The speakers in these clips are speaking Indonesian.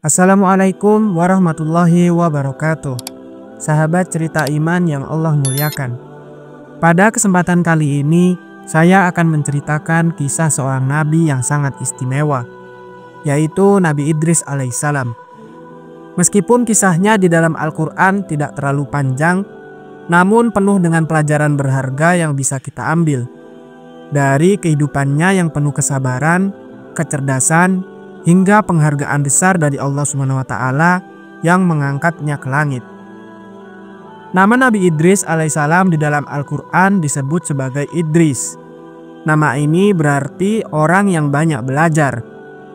Assalamualaikum warahmatullahi wabarakatuh. Sahabat cerita iman yang Allah muliakan. Pada kesempatan kali ini, saya akan menceritakan kisah seorang nabi yang sangat istimewa, yaitu Nabi Idris alaihissalam. Meskipun kisahnya di dalam Al-Quran tidak terlalu panjang, namun penuh dengan pelajaran berharga yang bisa kita ambil dari kehidupannya yang penuh kesabaran, kecerdasan, hingga penghargaan besar dari Allah SWT yang mengangkatnya ke langit. Nama Nabi Idris alaihissalam di dalam Al-Quran disebut sebagai Idris. Nama ini berarti orang yang banyak belajar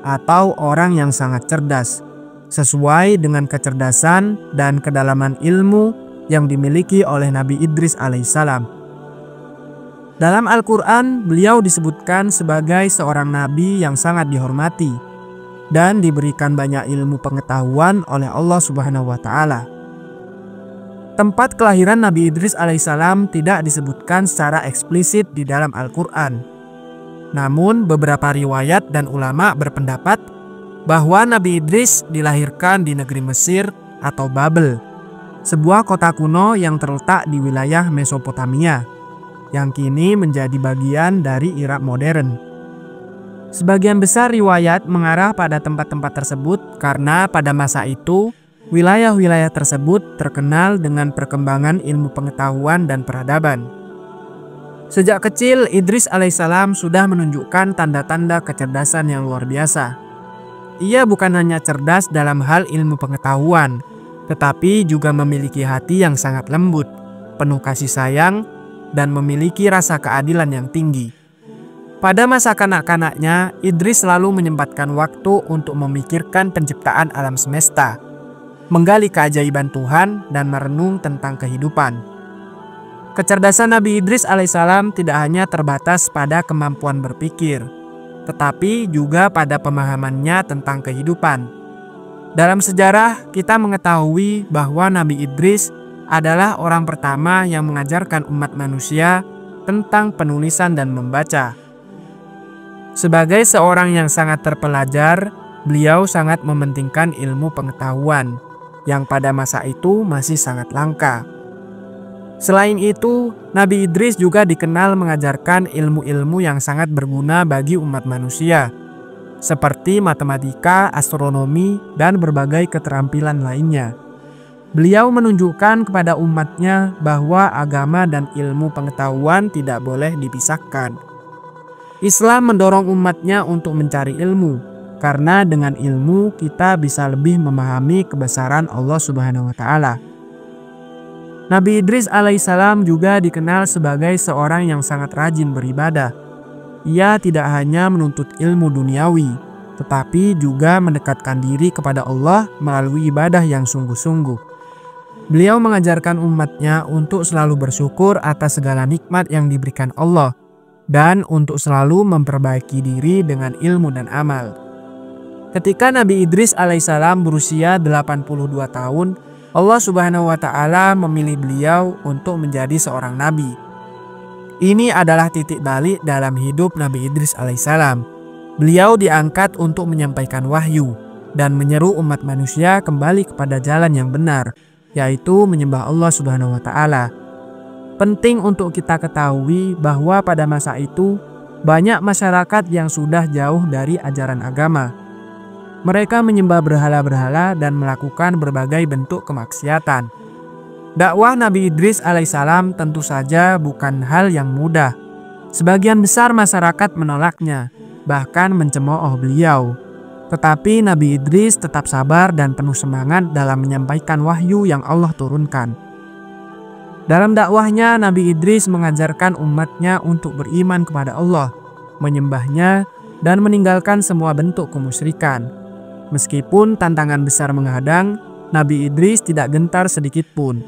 atau orang yang sangat cerdas, sesuai dengan kecerdasan dan kedalaman ilmu yang dimiliki oleh Nabi Idris alaihissalam. Dalam Al-Quran, beliau disebutkan sebagai seorang nabi yang sangat dihormati dan diberikan banyak ilmu pengetahuan oleh Allah Subhanahu wa Ta'ala. Tempat kelahiran Nabi Idris alaihissalam tidak disebutkan secara eksplisit di dalam Al-Quran. Namun beberapa riwayat dan ulama berpendapat bahwa Nabi Idris dilahirkan di negeri Mesir atau Babel, sebuah kota kuno yang terletak di wilayah Mesopotamia, yang kini menjadi bagian dari Irak modern. Sebagian besar riwayat mengarah pada tempat-tempat tersebut karena pada masa itu wilayah-wilayah tersebut terkenal dengan perkembangan ilmu pengetahuan dan peradaban. Sejak kecil, Idris alaihissalam sudah menunjukkan tanda-tanda kecerdasan yang luar biasa. Ia bukan hanya cerdas dalam hal ilmu pengetahuan, tetapi juga memiliki hati yang sangat lembut, penuh kasih sayang, dan memiliki rasa keadilan yang tinggi. Pada masa kanak-kanaknya, Idris selalu menyempatkan waktu untuk memikirkan penciptaan alam semesta, menggali keajaiban Tuhan, dan merenung tentang kehidupan. Kecerdasan Nabi Idris alaihissalam tidak hanya terbatas pada kemampuan berpikir, tetapi juga pada pemahamannya tentang kehidupan. Dalam sejarah, kita mengetahui bahwa Nabi Idris adalah orang pertama yang mengajarkan umat manusia tentang penulisan dan membaca. Sebagai seorang yang sangat terpelajar, beliau sangat mementingkan ilmu pengetahuan yang pada masa itu masih sangat langka. Selain itu, Nabi Idris juga dikenal mengajarkan ilmu-ilmu yang sangat berguna bagi umat manusia, seperti matematika, astronomi, dan berbagai keterampilan lainnya. Beliau menunjukkan kepada umatnya bahwa agama dan ilmu pengetahuan tidak boleh dipisahkan. Islam mendorong umatnya untuk mencari ilmu, karena dengan ilmu kita bisa lebih memahami kebesaran Allah Subhanahu wa Ta'ala. Nabi Idris alaihissalam juga dikenal sebagai seorang yang sangat rajin beribadah. Ia tidak hanya menuntut ilmu duniawi, tetapi juga mendekatkan diri kepada Allah melalui ibadah yang sungguh-sungguh. Beliau mengajarkan umatnya untuk selalu bersyukur atas segala nikmat yang diberikan Allah, dan untuk selalu memperbaiki diri dengan ilmu dan amal. Ketika Nabi Idris alaihissalam berusia 82 tahun, Allah Subhanahu wa Ta'ala memilih beliau untuk menjadi seorang nabi. Ini adalah titik balik dalam hidup Nabi Idris alaihissalam. Beliau diangkat untuk menyampaikan wahyu dan menyeru umat manusia kembali kepada jalan yang benar, yaitu menyembah Allah Subhanahu wa Ta'ala. Penting untuk kita ketahui bahwa pada masa itu banyak masyarakat yang sudah jauh dari ajaran agama. Mereka menyembah berhala-berhala dan melakukan berbagai bentuk kemaksiatan. Dakwah Nabi Idris alaihissalam tentu saja bukan hal yang mudah. Sebagian besar masyarakat menolaknya, bahkan mencemooh beliau. Tetapi Nabi Idris tetap sabar dan penuh semangat dalam menyampaikan wahyu yang Allah turunkan. Dalam dakwahnya, Nabi Idris mengajarkan umatnya untuk beriman kepada Allah, menyembahnya, dan meninggalkan semua bentuk kemusyrikan. Meskipun tantangan besar menghadang, Nabi Idris tidak gentar sedikit pun.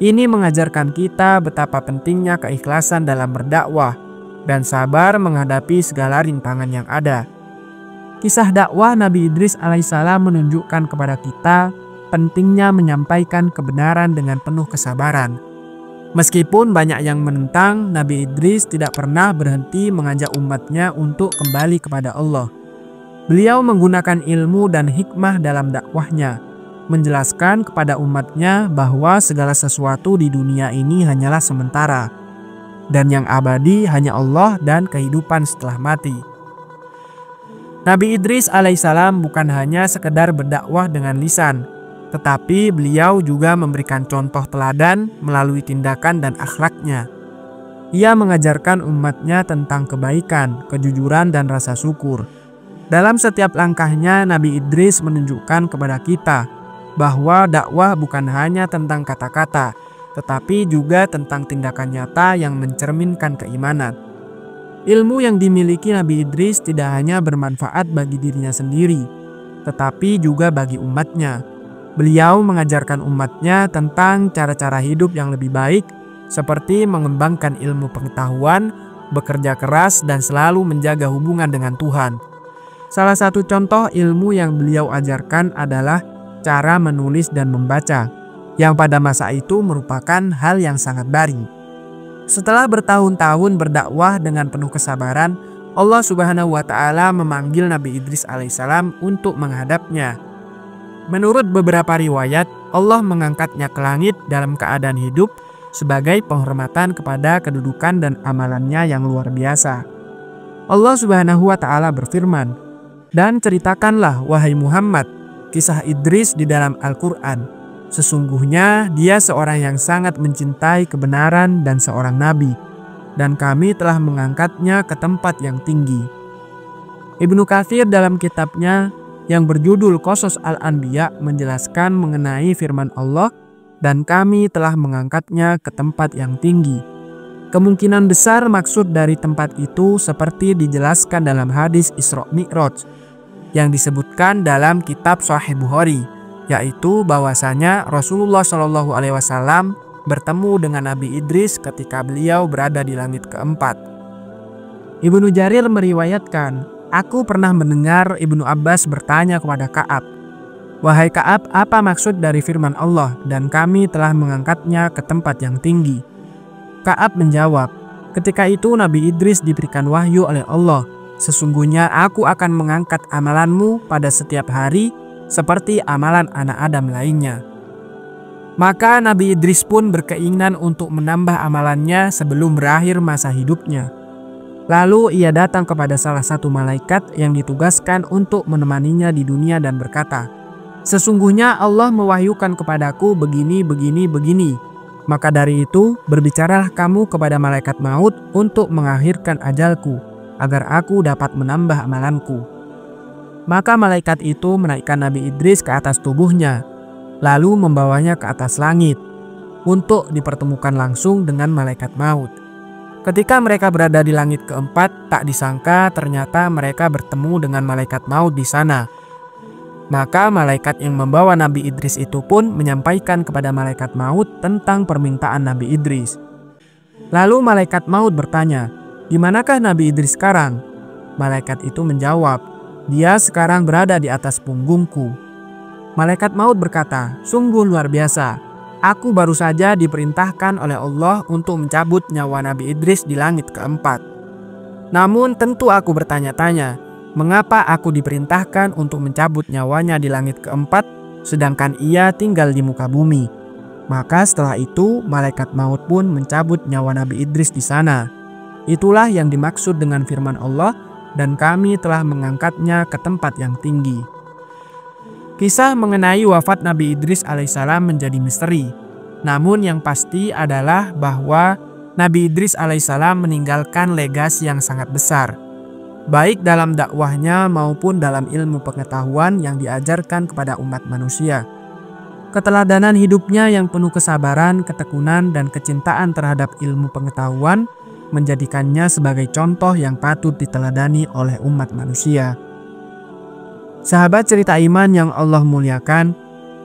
Ini mengajarkan kita betapa pentingnya keikhlasan dalam berdakwah dan sabar menghadapi segala rintangan yang ada. Kisah dakwah Nabi Idris alaihissalam menunjukkan kepada kita pentingnya menyampaikan kebenaran dengan penuh kesabaran. Meskipun banyak yang menentang, Nabi Idris tidak pernah berhenti mengajak umatnya untuk kembali kepada Allah. Beliau menggunakan ilmu dan hikmah dalam dakwahnya, menjelaskan kepada umatnya bahwa segala sesuatu di dunia ini hanyalah sementara, dan yang abadi hanya Allah dan kehidupan setelah mati. Nabi Idris alaihissalam bukan hanya sekedar berdakwah dengan lisan, tetapi beliau juga memberikan contoh teladan melalui tindakan dan akhlaknya. Ia mengajarkan umatnya tentang kebaikan, kejujuran, dan rasa syukur. Dalam setiap langkahnya, Nabi Idris menunjukkan kepada kita bahwa dakwah bukan hanya tentang kata-kata, tetapi juga tentang tindakan nyata yang mencerminkan keimanan. Ilmu yang dimiliki Nabi Idris tidak hanya bermanfaat bagi dirinya sendiri, tetapi juga bagi umatnya. Beliau mengajarkan umatnya tentang cara-cara hidup yang lebih baik, seperti mengembangkan ilmu pengetahuan, bekerja keras, dan selalu menjaga hubungan dengan Tuhan. Salah satu contoh ilmu yang beliau ajarkan adalah cara menulis dan membaca, yang pada masa itu merupakan hal yang sangat baru. Setelah bertahun-tahun berdakwah dengan penuh kesabaran, Allah Subhanahu wa Ta'ala memanggil Nabi Idris alaihissalam untuk menghadapnya. Menurut beberapa riwayat, Allah mengangkatnya ke langit dalam keadaan hidup sebagai penghormatan kepada kedudukan dan amalannya yang luar biasa. Allah Subhanahu wa Ta'ala berfirman, "Dan ceritakanlah, wahai Muhammad, kisah Idris di dalam Al-Quran. Sesungguhnya dia seorang yang sangat mencintai kebenaran dan seorang nabi, dan kami telah mengangkatnya ke tempat yang tinggi." Ibnu Katsir dalam kitabnya yang berjudul Qasas Al-Anbiya menjelaskan mengenai firman Allah, "Dan kami telah mengangkatnya ke tempat yang tinggi." Kemungkinan besar maksud dari tempat itu seperti dijelaskan dalam hadis Isra Mi'raj yang disebutkan dalam kitab Sahih Bukhari, yaitu bahwasanya Rasulullah Shallallahu Alaihi Wasallam bertemu dengan Nabi Idris ketika beliau berada di langit keempat. Ibnu Jarir meriwayatkan, "Aku pernah mendengar Ibnu Abbas bertanya kepada Ka'ab, 'Wahai Ka'ab, apa maksud dari firman Allah, dan kami telah mengangkatnya ke tempat yang tinggi?' Ka'ab menjawab, 'Ketika itu Nabi Idris diberikan wahyu oleh Allah. Sesungguhnya aku akan mengangkat amalanmu pada setiap hari seperti amalan anak Adam lainnya.' Maka Nabi Idris pun berkeinginan untuk menambah amalannya sebelum berakhir masa hidupnya. Lalu ia datang kepada salah satu malaikat yang ditugaskan untuk menemaninya di dunia dan berkata, 'Sesungguhnya Allah mewahyukan kepadaku begini, begini, begini. Maka dari itu, berbicaralah kamu kepada malaikat maut untuk mengakhirkan ajalku, agar aku dapat menambah amalanku.' Maka malaikat itu menaikkan Nabi Idris ke atas tubuhnya, lalu membawanya ke atas langit, untuk dipertemukan langsung dengan malaikat maut. Ketika mereka berada di langit keempat, tak disangka ternyata mereka bertemu dengan malaikat maut di sana. Maka malaikat yang membawa Nabi Idris itu pun menyampaikan kepada malaikat maut tentang permintaan Nabi Idris. Lalu malaikat maut bertanya, 'Di manakah Nabi Idris sekarang?' Malaikat itu menjawab, 'Dia sekarang berada di atas punggungku.' Malaikat maut berkata, 'Sungguh luar biasa. Aku baru saja diperintahkan oleh Allah untuk mencabut nyawa Nabi Idris di langit keempat. Namun tentu aku bertanya-tanya, mengapa aku diperintahkan untuk mencabut nyawanya di langit keempat, sedangkan ia tinggal di muka bumi?' Maka setelah itu malaikat maut pun mencabut nyawa Nabi Idris di sana. Itulah yang dimaksud dengan firman Allah, 'Dan kami telah mengangkatnya ke tempat yang tinggi.'" Kisah mengenai wafat Nabi Idris alaihissalam menjadi misteri. Namun yang pasti adalah bahwa Nabi Idris alaihissalam meninggalkan legasi yang sangat besar, baik dalam dakwahnya maupun dalam ilmu pengetahuan yang diajarkan kepada umat manusia. Keteladanan hidupnya yang penuh kesabaran, ketekunan, dan kecintaan terhadap ilmu pengetahuan menjadikannya sebagai contoh yang patut diteladani oleh umat manusia. Sahabat cerita iman yang Allah muliakan,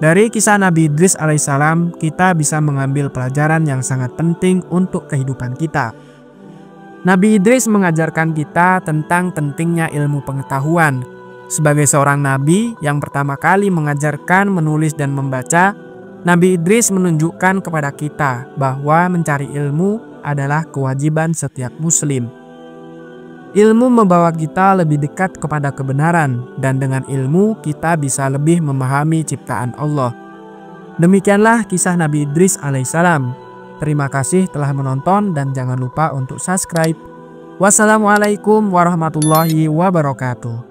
dari kisah Nabi Idris alaihissalam kita bisa mengambil pelajaran yang sangat penting untuk kehidupan kita. Nabi Idris mengajarkan kita tentang pentingnya ilmu pengetahuan. Sebagai seorang nabi yang pertama kali mengajarkan menulis dan membaca, Nabi Idris menunjukkan kepada kita bahwa mencari ilmu adalah kewajiban setiap muslim. Ilmu membawa kita lebih dekat kepada kebenaran, dan dengan ilmu kita bisa lebih memahami ciptaan Allah. Demikianlah kisah Nabi Idris alaihissalam. Terima kasih telah menonton dan jangan lupa untuk subscribe. Wassalamualaikum warahmatullahi wabarakatuh.